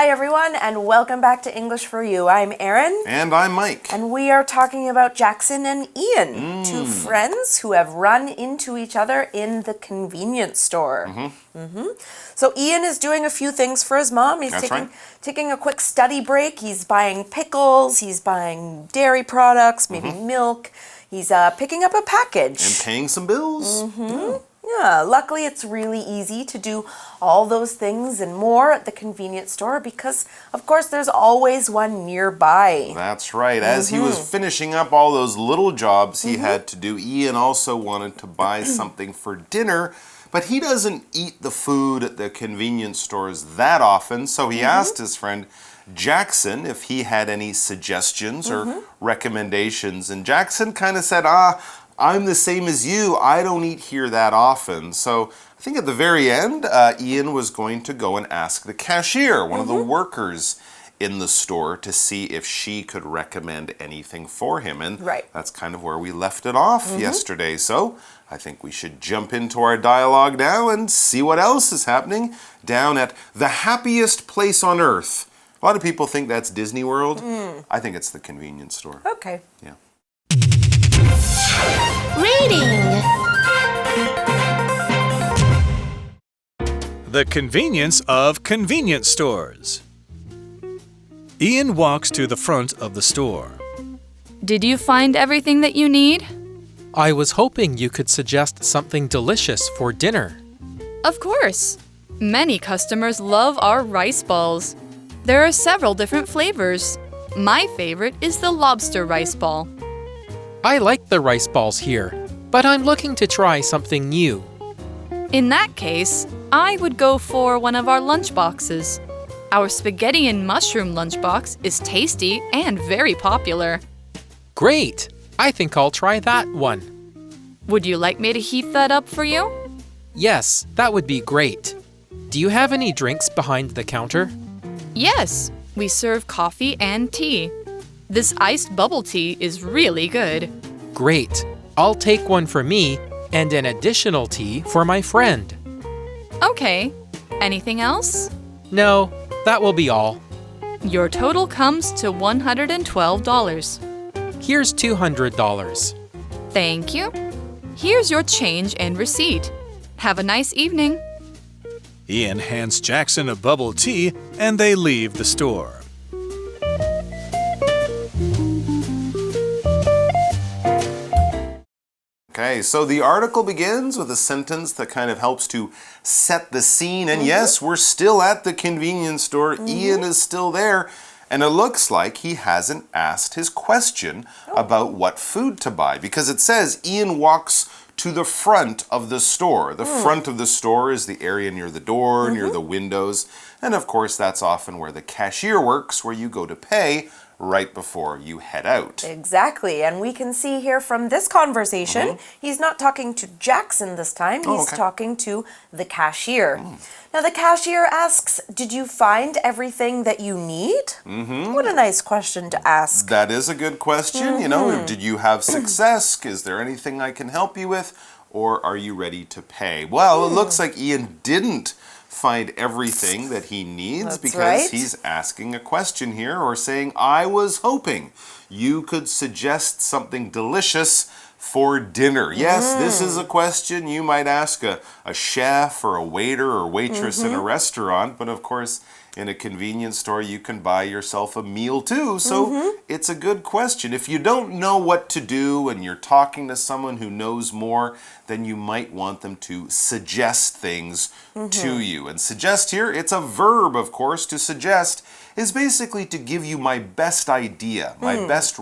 Hi everyone, and welcome back to English for You. I'm Erin. And I'm Mike. And we are talking about Jackson and Ian, two friends who have run into each other in the convenience store. So Ian is doing a few things for his mom. He's taking a quick study break. He's buying pickles, he's buying dairy products, maybe milk. He's picking up a package. And paying some bills. Yeah, luckily it's really easy to do all those things and more at the convenience store because, of course, there's always one nearby. That's right. As he was finishing up all those little jobs he had to do, Ian also wanted to buy something for dinner, but he doesn't eat the food at the convenience stores that often, so he asked his friend Jackson if he had any suggestions or recommendations, and Jackson kind of said, I'm the same as you. I don't eat here that often. So I think at the very end, Ian was going to go and ask the cashier, one of the workers in the store, to see if she could recommend anything for him. And that's kind of where we left it off yesterday. So I think we should jump into our dialogue now and see what else is happening down at the happiest place on earth. A lot of people think that's Disney World. I think it's the convenience store. Okay. Yeah. Reading. The convenience of convenience stores. Ian walks to the front of the store. Did you find everything that you need? I was hoping you could suggest something delicious for dinner. Of course. Many customers love our rice balls. There are several different flavors. My favorite is the lobster rice ball. I like the rice balls here, but I'm looking to try something new. In that case, I would go for one of our lunch boxes. Our spaghetti and mushroom lunchbox is tasty and very popular. Great! I think I'll try that one. Would you like me to heat that up for you? Yes, that would be great. Do you have any drinks behind the counter? Yes, we serve coffee and tea. This iced bubble tea is really good. Great. I'll take one for me and an additional tea for my friend. Okay. Anything else? No, that will be all. Your total comes to $112. Here's $200. Thank you. Here's your change and receipt. Have a nice evening. Ian hands Jackson a bubble tea and they leave the store. Okay, so the article begins with a sentence that kind of helps to set the scene. And yes, we're still at the convenience store. Ian is still there. And it looks like he hasn't asked his question about what food to buy. Because it says Ian walks to the front of the store. The front of the store is the area near the door, near the windows. And of course, that's often where the cashier works, where you go to pay right before you head out. Exactly, and we can see here from this conversation, he's not talking to Jackson this time, he's talking to the cashier. Now the cashier asks, did you find everything that you need? What a nice question to ask. That is a good question. You know, did you have success? Is there anything I can help you with? Or are you ready to pay? Well, it looks like Ian didn't find everything that he needs because he's asking a question here or saying, I was hoping you could suggest something delicious for dinner. Yes, this is a question you might ask a chef or a waiter or waitress in a restaurant, but of course, in a convenience store, you can buy yourself a meal too. So it's a good question. If you don't know what to do and you're talking to someone who knows more, then you might want them to suggest things to you. And suggest here, it's a verb, of course. To suggest is basically to give you my best idea, my best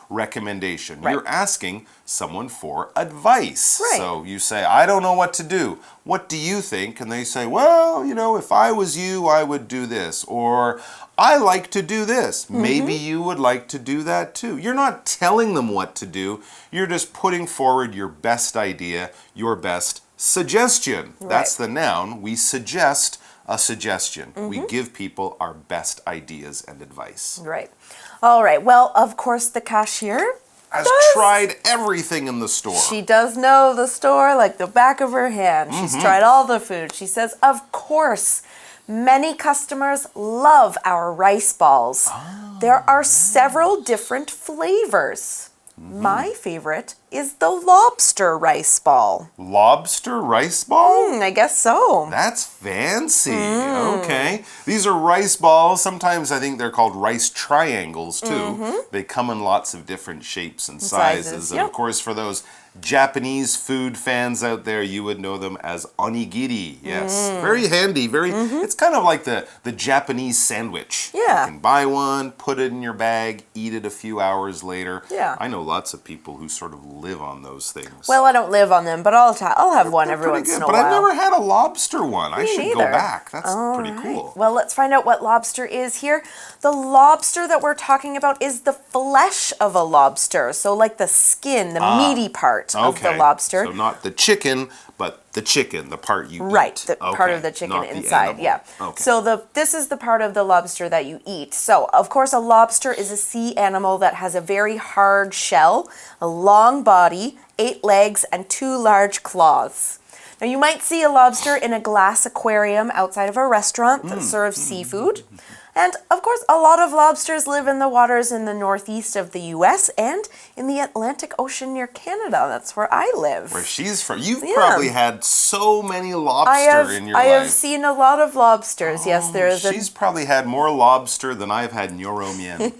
recommendation. You're asking someone for advice. So you say, I don't know what to do. What do you think? And they say, well, you know, if I was you, I would do this. Or I like to do this. Maybe you would like to do that too. You're not telling them what to do. You're just putting forward your best idea, your best suggestion. That's the noun. We suggest a suggestion. We give people our best ideas and advice. All right. Well, of course, the cashier has tried everything in the store. She does know the store like the back of her hand. She's tried all the food. She says, of course, Many customers love our rice balls. There are several different flavors. My favorite is the lobster rice ball. Lobster rice ball? I guess so. That's fancy. Okay. These are rice balls. Sometimes I think they're called rice triangles too. They come in lots of different shapes and sizes. And of course, for those Japanese food fans out there, you would know them as onigiri. Yes. Very handy. It's kind of like the Japanese sandwich. Yeah. You can buy one, put it in your bag, eat it a few hours later. Yeah. I know lots of people who sort of live on those things. Well, I don't live on them, but I'll have one every once in a while. But I've never had a lobster one. I should go neither. back. That's pretty cool. Well, let's find out what lobster is here. The lobster that we're talking about is the flesh of a lobster. So like the skin, the meaty part of the lobster. So not the chicken, but the chicken, the part you Right, eat. the part of the chicken not inside, the yeah. Okay. So this is the part of the lobster that you eat. So, of course, a lobster is a sea animal that has a very hard shell, a long body, 8 legs, and 2 large claws. Now, you might see a lobster in a glass aquarium outside of a restaurant that serves seafood. And, of course, a lot of lobsters live in the waters in the northeast of the U.S. and in the Atlantic Ocean near Canada. That's where I live. Where she's from. You've probably had so many lobster in your life. I have seen a lot of lobsters. Yes, there is She's probably had more lobster than I've had Nyoromien.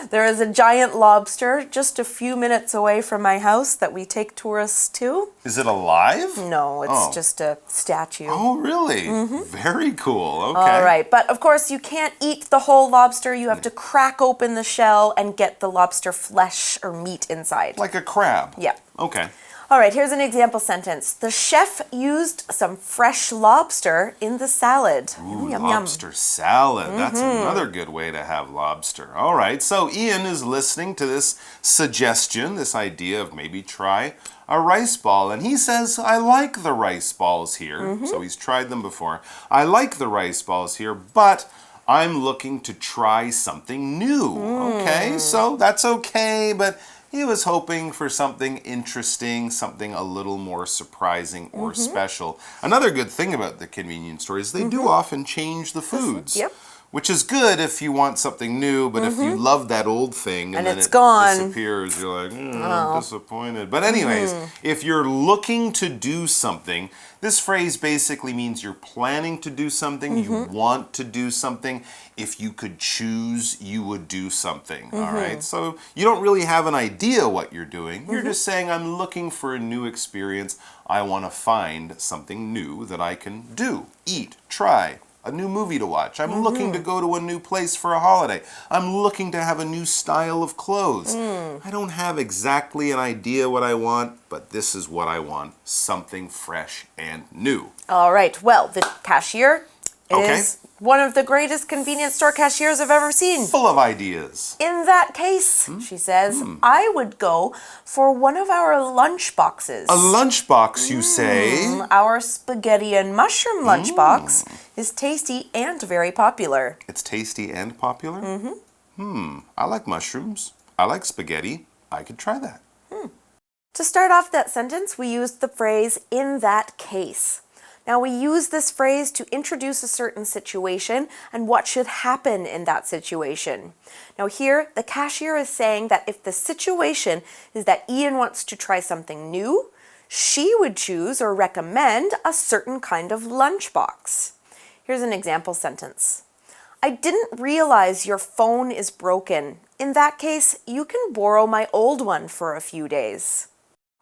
there is a giant lobster just a few minutes away from my house that we take tourists to. Is it alive? No, it's just a statue. Oh, really? Very cool. Okay. All right, but of course you can't eat the whole lobster. You have to crack open the shell and get the lobster flesh or meat inside. Like a crab? Yeah. Okay. All right, here's an example sentence. The chef used some fresh lobster in the salad. Ooh, Yum, lobster salad. That's another good way to have lobster. All right, so Ian is listening to this suggestion, this idea of maybe try a rice ball. And he says, I like the rice balls here. So he's tried them before. I like the rice balls here, but I'm looking to try something new. Okay, so that's okay, but he was hoping for something interesting, something a little more surprising or special. Another good thing about the convenience store is they do often change the foods. Yep. Which is good if you want something new, but if you love that old thing and then it's it gone. disappears, you're like, I'm disappointed. But anyways, if you're looking to do something, this phrase basically means you're planning to do something, you want to do something. If you could choose, you would do something, all right? So you don't really have an idea what you're doing. You're just saying, I'm looking for a new experience. I want to find something new that I can do, eat, try. A new movie to watch. I'm looking to go to a new place for a holiday. I'm looking to have a new style of clothes. I don't have exactly an idea what I want, but this is what I want. Something fresh and new. All right, well, the cashier is one of the greatest convenience store cashiers I've ever seen. Full of ideas. In that case, she says, I would go for one of our lunch boxes. A lunchbox, you say? Our spaghetti and mushroom lunchbox is tasty and very popular. It's tasty and popular? I like mushrooms. I like spaghetti. I could try that. To start off that sentence, we used the phrase, in that case. Now, we use this phrase to introduce a certain situation and what should happen in that situation. Now, here, the cashier is saying that if the situation is that Ian wants to try something new, she would choose or recommend a certain kind of lunchbox. Here's an example sentence. I didn't realize your phone is broken. In that case, you can borrow my old one for a few days.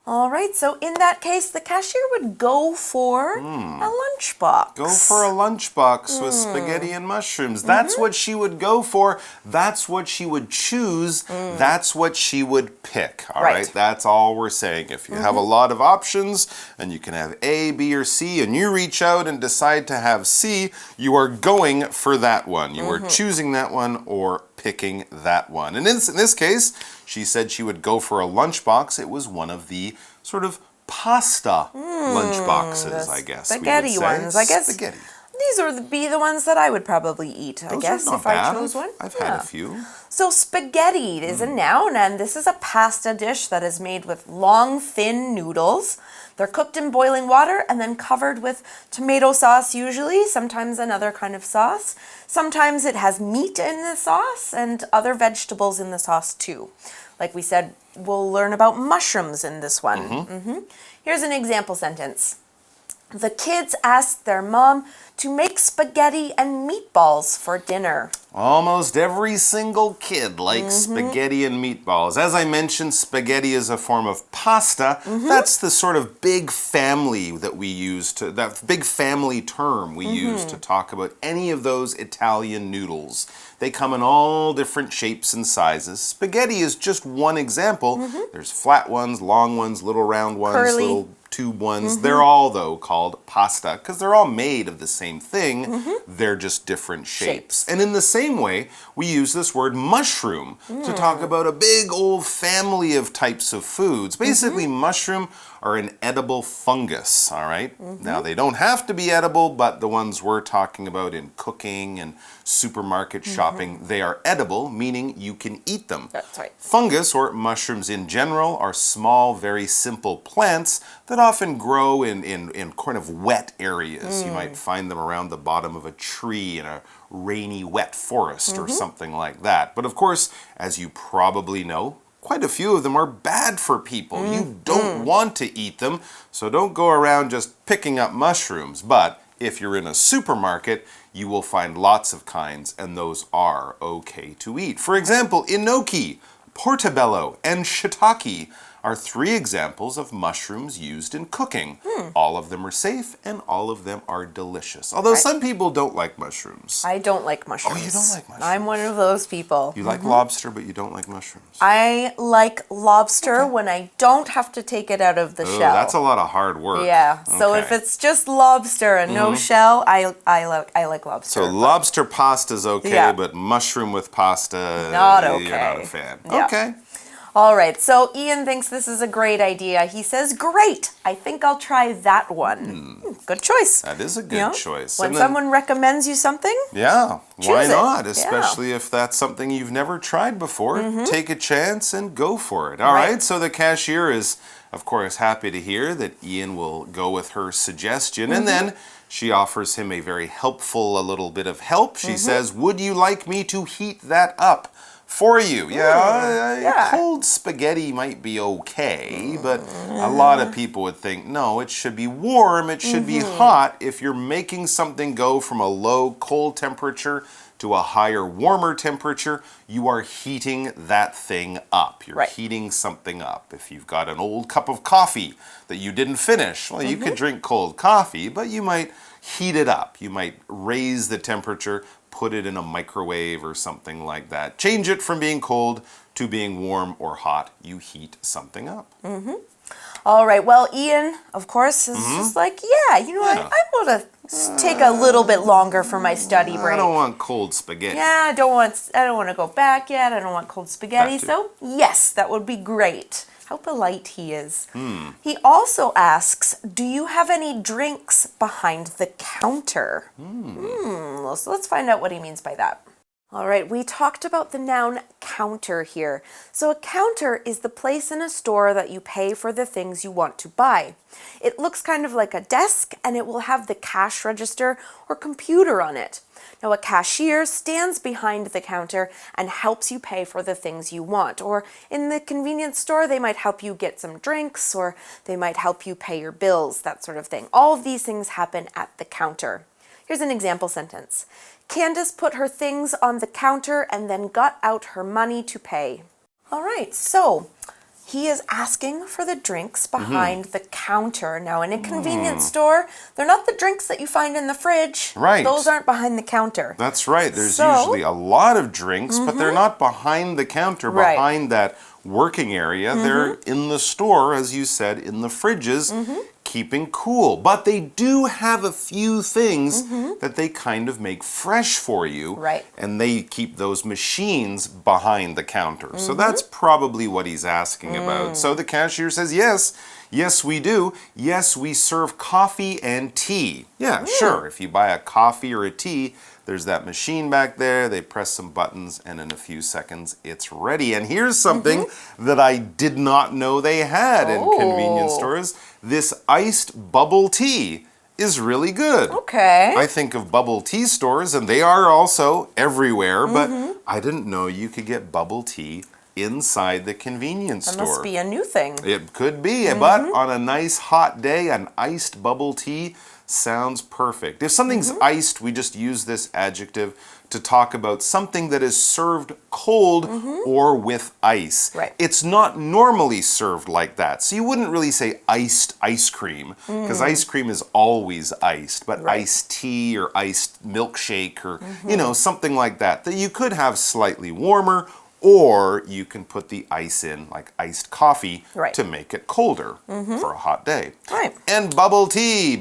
All right, so in that case, the cashier would go for a lunchbox. Go for a lunchbox with spaghetti and mushrooms. That's what she would go for. That's what she would choose. That's what she would pick. All right, that's all we're saying. If you have a lot of options and you can have A, B, or C, and you reach out and decide to have C, you are going for that one. You are choosing that one or picking that one. And in this case, she said she would go for a lunchbox. It was one of the sort of pasta lunchboxes, I guess. Spaghetti ones, I guess. Spaghetti. These would be the ones that I would probably eat, I guess, if I chose one. I've had a few. So spaghetti is a noun, and this is a pasta dish that is made with long, thin noodles. They're cooked in boiling water and then covered with tomato sauce usually, sometimes another kind of sauce. Sometimes it has meat in the sauce and other vegetables in the sauce too. Like we said, we'll learn about mushrooms in this one. Here's an example sentence. The kids asked their mom to make spaghetti and meatballs for dinner. Almost every single kid likes spaghetti and meatballs. As I mentioned, spaghetti is a form of pasta. That's the sort of big family that we use to, that big family term we use to talk about any of those Italian noodles. They come in all different shapes and sizes. Spaghetti is just one example. There's flat ones, long ones, little round ones, Curly. little tube ones. They're all, though, called pasta because they're all made of the same thing. They're just different shapes. And in the same way, we use this word mushroom to talk about a big old family of types of foods. Basically, mushroom are an edible fungus, all right? Now, they don't have to be edible, but the ones we're talking about in cooking and supermarket shopping, they are edible, meaning you can eat them. That's right. Fungus, or mushrooms in general, are small, very simple plants that often grow in kind of wet areas. You might find them around the bottom of a tree in a rainy, wet forest or something like that. But of course, as you probably know, quite a few of them are bad for people. You don't want to eat them, so don't go around just picking up mushrooms. But if you're in a supermarket, you will find lots of kinds, and those are okay to eat. For example, enoki, portobello, and shiitake are 3 examples of mushrooms used in cooking. All of them are safe, and all of them are delicious. Although some people don't like mushrooms. I don't like mushrooms. Oh, you don't like mushrooms? I'm one of those people. You like lobster, but you don't like mushrooms. I like lobster when I don't have to take it out of the Oh, shell. that's a lot of hard work. Yeah. So if it's just lobster and no shell, I like lobster. So lobster pasta's okay, Yeah. but mushroom with pasta, Not you're okay. not a fan. Yeah. Okay. All right, so Ian thinks this is a great idea. He says, great, I think I'll try that one. Good choice. That is a good You know, choice. When And then- someone recommends you something, Yeah, why Choose it. not? Yeah. Especially if that's something you've never tried before. Take a chance and go for it. All Right. right, so the cashier is, of course, happy to hear that Ian will go with her suggestion. And then she offers him a very helpful, a little bit of help. She says, would you like me to heat that up for you? Yeah. Cold spaghetti might be okay, but a lot of people would think, no, it should be warm, it should be hot. If you're making something go from a low cold temperature to a higher warmer temperature, you are heating that thing up. You're Right. heating something up. If you've got an old cup of coffee that you didn't finish, well, you could drink cold coffee, but you might heat it up. You might raise the temperature, put it in a microwave or something like that. Change it from being cold to being warm or hot. You heat something up. all right, well, Ian, of course, is just like, yeah, you know, Yeah. I want to take a little bit longer for my study break. I don't want cold spaghetti. Yeah, I don't want to go back yet. I don't want cold spaghetti. That too. So, yes, that would be great. How polite he is. He also asks, do you have any drinks behind the counter? So let's find out what he means by that. All right, we talked about the noun counter here. So a counter is the place in a store that you pay for the things you want to buy. It looks kind of like a desk, and it will have the cash register or computer on it. Now, a cashier stands behind the counter and helps you pay for the things you want. Or in the convenience store, they might help you get some drinks, or they might help you pay your bills, that sort of thing. All of these things happen at the counter. Here's an example sentence. Candace put her things on the counter and then got out her money to pay. All right, so he is asking for the drinks behind the counter. Now, in a convenience store, they're not the drinks that you find in the fridge. Right. Those aren't behind the counter. That's right. There's So- usually a lot of drinks, but they're not behind the counter, Right. behind that working area. They're in the store, as you said, in the fridges, keeping cool. But they do have a few things that they kind of make fresh for you. Right. And they keep those machines behind the counter. So that's probably what he's asking about. So the cashier says, yes, Yes, we do. Yes, we serve coffee and tea. Yeah, sure. If you buy a coffee or a tea, there's that machine back there. They press some buttons, and in a few seconds, it's ready. And here's something that I did not know they had in convenience stores. This iced bubble tea is really good. Okay. I think of bubble tea stores, and they are also everywhere, but I didn't know you could get bubble tea inside the convenience store. That must be a new thing. It could be, but on a nice hot day, an iced bubble tea sounds perfect. If something's iced, we just use this adjective to talk about something that is served cold or with ice. Right. It's not normally served like that. So you wouldn't really say iced ice cream, because ice cream is always iced, but iced tea or iced milkshake or, you know, something like that, that you could have slightly warmer, or you can put the ice in, like iced coffee, to make it colder for a hot day. Right. And bubble tea,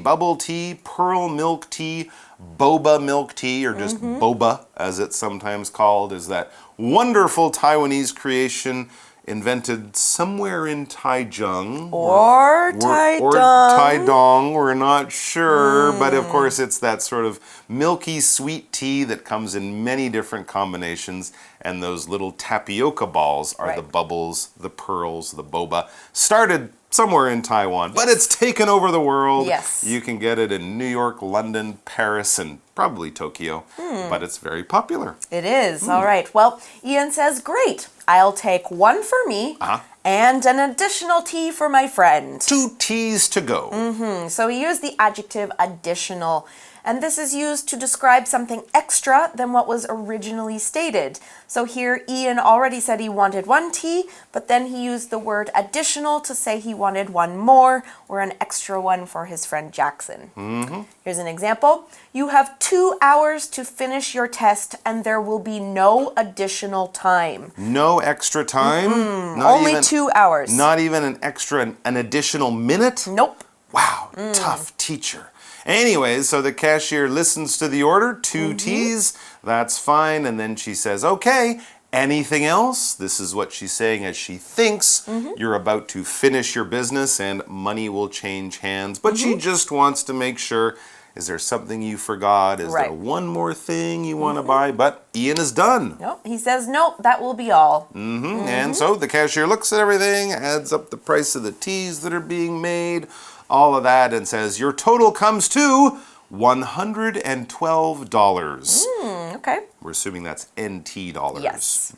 pearl milk tea, boba milk tea, or just boba, as it's sometimes called, is that wonderful Taiwanese creation invented somewhere in Taichung. Or Taichung. Or Taidong, we're not sure. But of course, it's that sort of milky sweet tea that comes in many different combinations. And those little tapioca balls are the bubbles, the pearls, the boba. Started somewhere in Taiwan, but it's taken over the world. Yes. You can get it in New York, London, Paris, and probably Tokyo. But it's very popular. It is. All right. Well, Ian says, great. I'll take one for me and an additional tea for my friend. 2 teas to go. So he used the adjective additional, and this is used to describe something extra than what was originally stated. So here Ian already said he wanted 1 tea, but then he used the word additional to say he wanted 1 more, or an extra one for his friend Jackson. Here's an example. You have 2 hours to finish your test, and there will be no additional time. No extra time? Not Only even, 2 hours. Not even an additional minute? Nope. Wow, tough teacher. Anyways, so the cashier listens to the order, 2 teas, that's fine, and then she says, okay, anything else? This is what she's saying as she thinks you're about to finish your business and money will change hands, but she just wants to make sure, is there something you forgot? Is there one more thing you want to buy? But Ian is done. Nope. He says, nope, that will be all. And so the cashier looks at everything, adds up the price of the teas that are being made, all of that, and says, your total comes to $112. Okay. We're assuming that's NT dollars. Yes.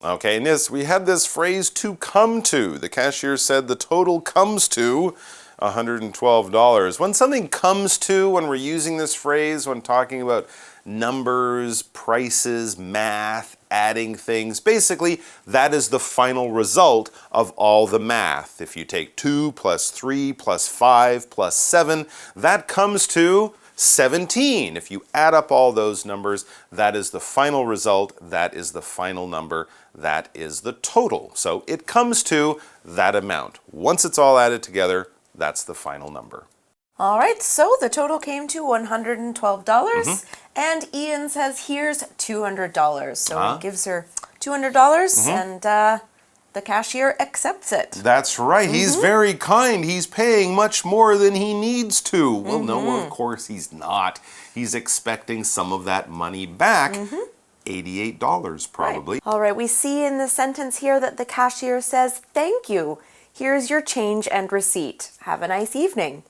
Okay, and yes, we had this phrase, to come to. The cashier said the total comes to $112. When something comes to, when we're using this phrase, when talking about numbers, prices, math, adding things, basically that is the final result of all the math. If you take 2 plus 3 plus 5 plus 7, that comes to 17. If you add up all those numbers, that is the final result, that is the final number, that is the total. So it comes to that amount. Once it's all added together, that's the final number. All right, so the total came to $112, and Ian says, here's $200. So he gives her $200, and the cashier accepts it. That's right. He's very kind. He's paying much more than he needs to. Well, no, of course he's not. He's expecting some of that money back. $88 probably. All right, we see in the sentence here that the cashier says, thank you. Here's your change and receipt. Have a nice evening.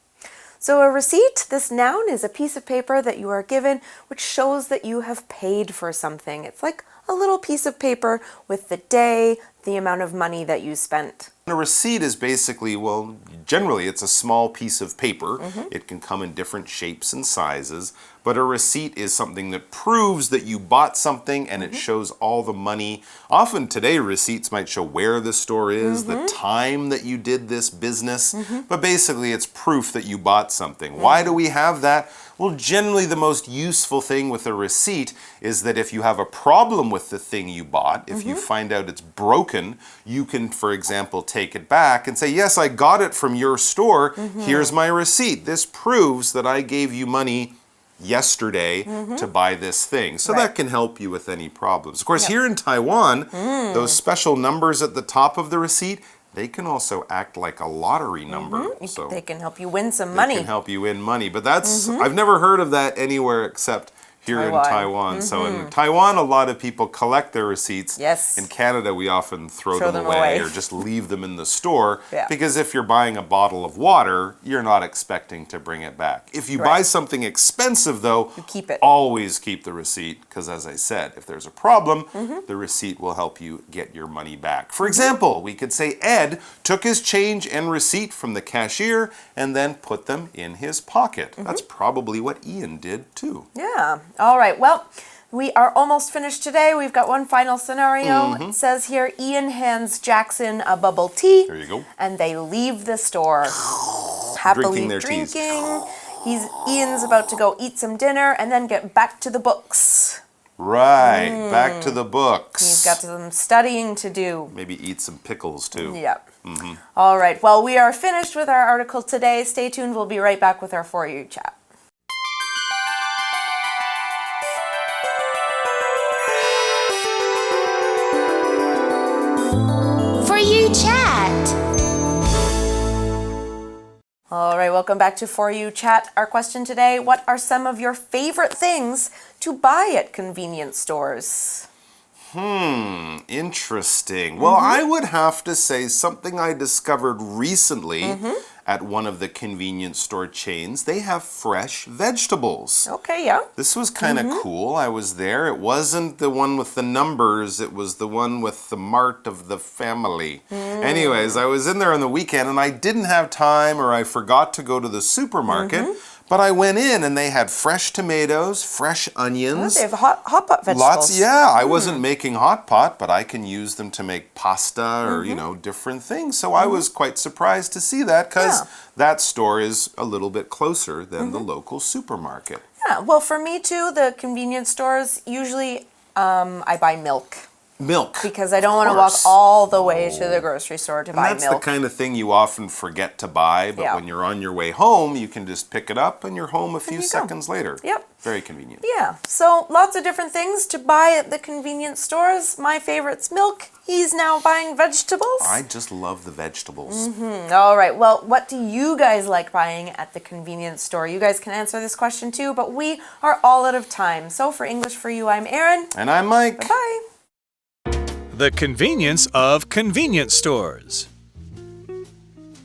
So a receipt, this noun, is a piece of paper that you are given which shows that you have paid for something. It's like a little piece of paper with the day, the amount of money that you spent. A receipt is basically, well, generally it's a small piece of paper. It can come in different shapes and sizes, but a receipt is something that proves that you bought something and it shows all the money. Often today receipts might show where the store is, the time that you did this business, but basically it's proof that you bought something. Why do we have that? Well, generally the most useful thing with a receipt is that if you have a problem with the thing you bought, if you find out it's broken, you can, for example, take it back and say, yes, I got it from your store. Here's my receipt. This proves that I gave you money yesterday to buy this thing. So that can help you with any problems. Of course, here in Taiwan, those special numbers at the top of the receipt, they can also act like a lottery number. So they can help you win some money. They can help you win money. But that's, I've never heard of that anywhere except here in Taiwan. So in Taiwan, a lot of people collect their receipts. Yes. In Canada, we often throw them away or just leave them in the store. Yeah. Because if you're buying a bottle of water, you're not expecting to bring it back. If you buy something expensive, though, you keep it. Always keep the receipt. Because as I said, if there's a problem, the receipt will help you get your money back. For example, we could say Ed took his change and receipt from the cashier and then put them in his pocket. That's probably what Ian did, too. Yeah. All right, well, we are almost finished today. We've got one final scenario. It says here, Ian hands Jackson a bubble tea. There you go. And they leave the store. Happily drinking. Ian's about to go eat some dinner and then get back to the books. Right, back to the books. He's got some studying to do. Maybe eat some pickles, too. Yep. All right, well, we are finished with our article today. Stay tuned. We'll be right back with our For You chat. For You chat. All right, welcome back to For You Chat. Our question today, what are some of your favorite things to buy at convenience stores? Interesting. Well, I would have to say something I discovered recently at one of the convenience store chains. They have fresh vegetables. Okay, yeah. This was kind of cool. I was there. It wasn't the one with the numbers. It was the one with the mart of the family. Anyways, I was in there on the weekend and I didn't have time or I forgot to go to the supermarket. But I went in and they had fresh tomatoes, fresh onions. They have hot pot vegetables. Lots, yeah. I wasn't making hot pot, but I can use them to make pasta or, you know, different things. So I was quite surprised to see that because that store is a little bit closer than the local supermarket. Yeah, well, for me too, the convenience stores, usually I buy milk. Milk. Because I don't want to walk all the way to the grocery store to buy That's milk. the kind of thing you often forget to buy, but when you're on your way home, you can just pick it up and you're home a few seconds later. Yep. Very convenient. Yeah, so lots of different things to buy at the convenience stores. My favorite's milk. He's now buying vegetables. I just love the vegetables. All right, well, what do you guys like buying at the convenience store? You guys can answer this question too, but we are all out of time. So for English for You, I'm Erin. And I'm Mike. Bye-bye. The convenience of convenience stores.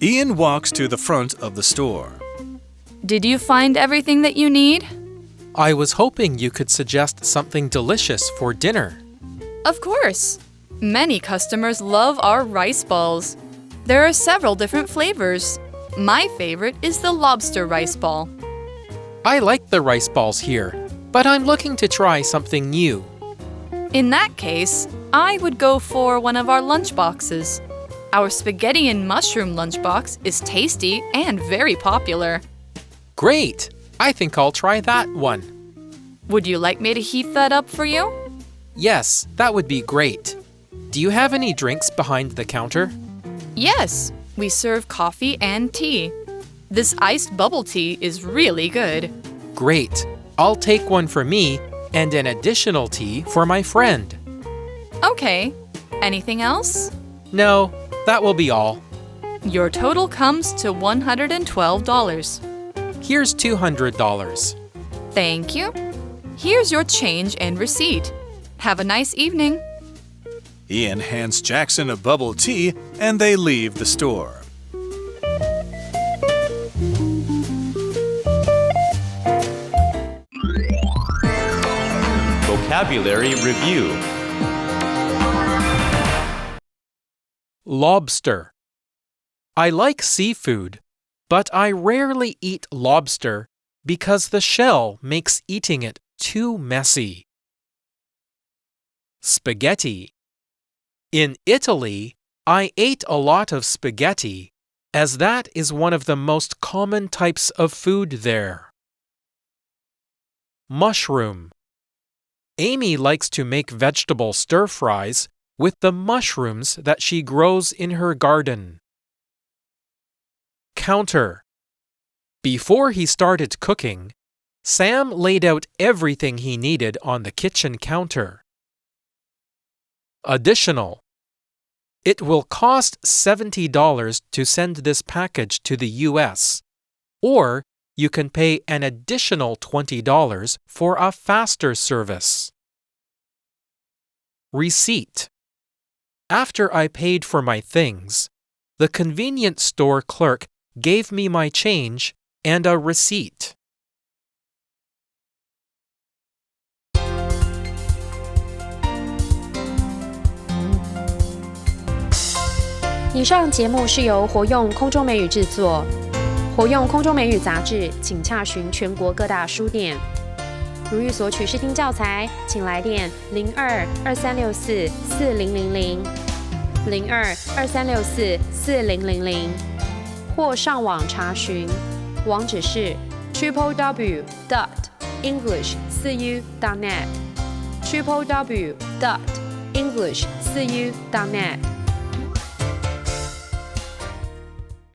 Ian walks to the front of the store. Did you find everything that you need? I was hoping you could suggest something delicious for dinner. Of course. Many customers love our rice balls. There are several different flavors. My favorite is the lobster rice ball. I like the rice balls here, but I'm looking to try something new. In that case, I would go for one of our lunch boxes. Our spaghetti and mushroom lunchbox is tasty and very popular. Great! I think I'll try that one. Would you like me to heat that up for you? Yes, that would be great. Do you have any drinks behind the counter? Yes, we serve coffee and tea. This iced bubble tea is really good. Great. I'll take one for me and an additional tea for my friend. Okay. Anything else? No, that will be all. Your total comes to $112. Here's $200. Thank you. Here's your change and receipt. Have a nice evening. Ian hands Jackson a bubble tea and they leave the store. Vocabulary Review. Lobster. I like seafood, but I rarely eat lobster because the shell makes eating it too messy. Spaghetti. In Italy, I ate a lot of spaghetti, as that is one of the most common types of food there. Mushroom. Amy likes to make vegetable stir-fries with the mushrooms that she grows in her garden. Counter. Before he started cooking, Sam laid out everything he needed on the kitchen counter. Additional. It will cost $70 to send this package to the US, or you can pay an additional $20 for a faster service. Receipt. After I paid for my things, the convenience store clerk gave me my change and a receipt. 以上节目是由活用空中美语制作。活用空中美语杂志，请洽询全国各大书店。如欲索取试听教材，请来电02-2364-4000 02-2364-4000，或上网查询，网址是 www.english4u.net www.english4u.net